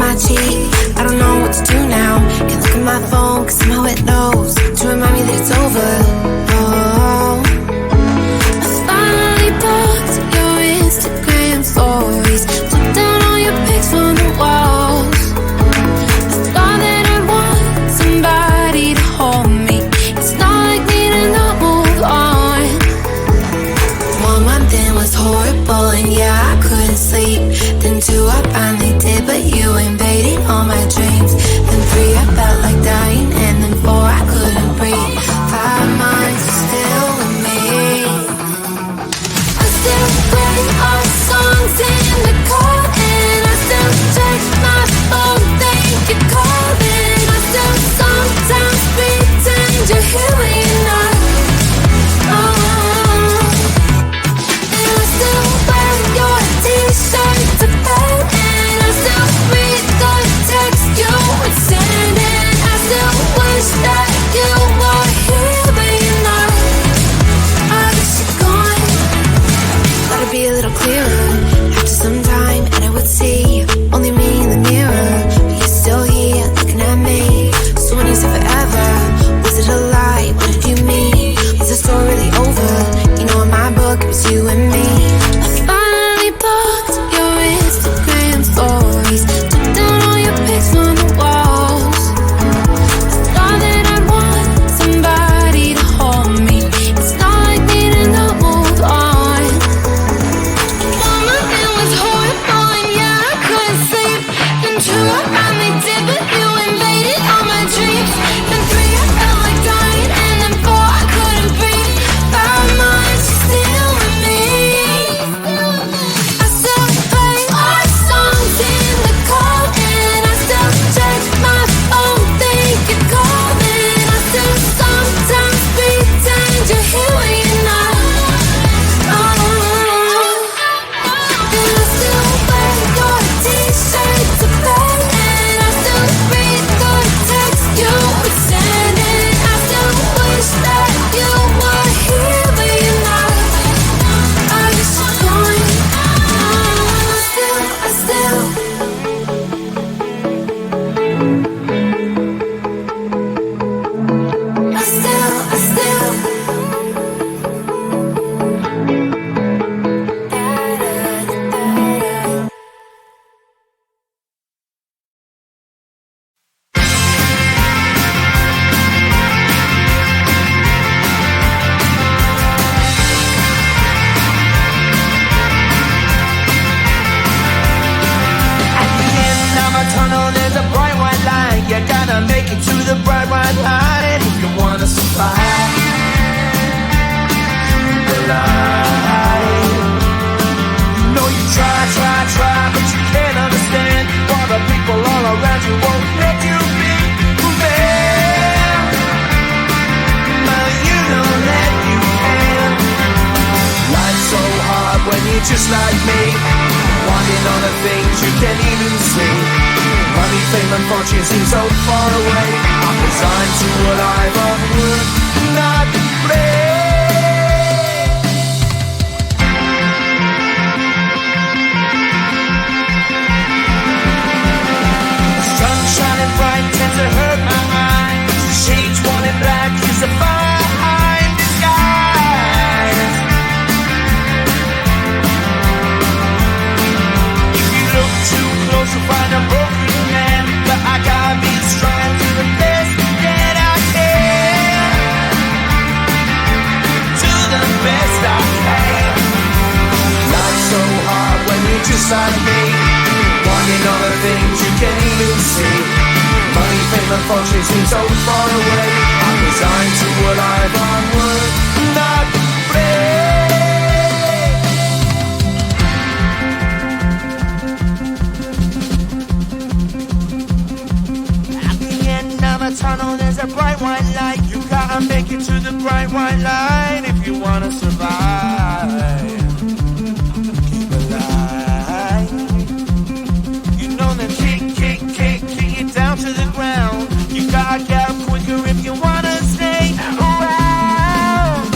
my cheek. I don't know what to do now. Can't look at my phone, cause somehow it knows to remind me that it's over. Oh, I finally blocked your Instagram stories, took down all your pics from the walls. I thought that I'd want somebody to hold me. It's not like me to not move on. 1 month in was horrible, and yeah, I couldn't sleep. Then 2, I finally did, but you invaded all my dreams. Then 3, I felt like dying, and then 4, I couldn't breathe. 5 months still with me. I still play our songs in the car, and I still check my phone, think you're calling. I still sometimes pretend you're here when you're not. And I still wear your t-shirt to bed, and I still read the text you would send, and I still wish that you were here but you're not. I wish you're gone. Thought it'd be a little clearer after some time, and I would see only me in the mirror, but you're still here looking at me. So when you said forever, was it a lie? What did you mean? Was the story really over? You know in my book it was you and me. I finally blocked your Instagram stories, took down all your pics from the walls. I thought that I'd want somebody to hold me. It's not like me to not move on. 1 month it was horrible, and yeah, I couldn't sleep. Then 2, I finally did, but you invaded all my dreams. Then 3, I felt like dying, and then 4, I couldn't breathe. 5 months, you're still with me. I still play our songs in the car, and I still check my phone, think you're calling. I still sometimes pretend you're here when you're not. And I still wear your t-shirt to bed, and I still read the text you would send, and I still wish that you were here but you're not. I wish you're gone. I still At the end of a tunnel, there's a bright white line. You gotta make it to the bright white line if you wanna survive. The line. You know you try, but you can't understand why the people all around you won't let you be who they are. But you know that you can. Life's so hard when you're just like me, wanting all the things you can't even see. Money, fame, and fortune seem so far away. I'm resigned to a life of work, not play. Sun shining bright tends to hurt my mind. Shades worn in black is a fine disguise. If you look too close, you'll find a broken man. But I gotta be strong, do the best that I can. Do the best I can. Life's so hard when you're just like me, wanting all the things you can't even see. Money, fame, and fortune seem so far away. I'm resigned to a life on work, not play. At the end of a tunnel, there's a bright white light. You gotta make it to the bright white light if you wanna survive. Keep alive. You know that kick it down to the ground. You gotta get up quicker if you wanna stay around.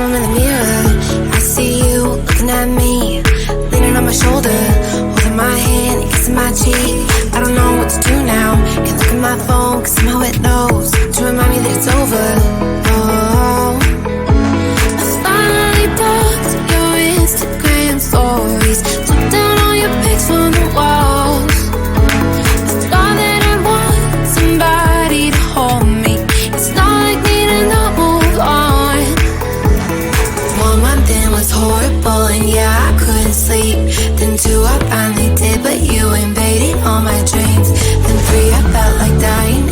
I'm in the mirror, I see you looking at me, leaning on my shoulder, holding my hand, kissing my cheek. I don't know what to do now. Can't look at my phone, cause somehow it knows to remind me that it's over. Oh, I finally blocked your Instagram stories, took down all your pics from the walls. I thought that I'd want somebody to hold me. It's not like me to not move on. 1 month in was horrible, and yeah, I couldn't sleep. Then 2, I finally did, but you invaded all my dreams. Then 3, I felt like dying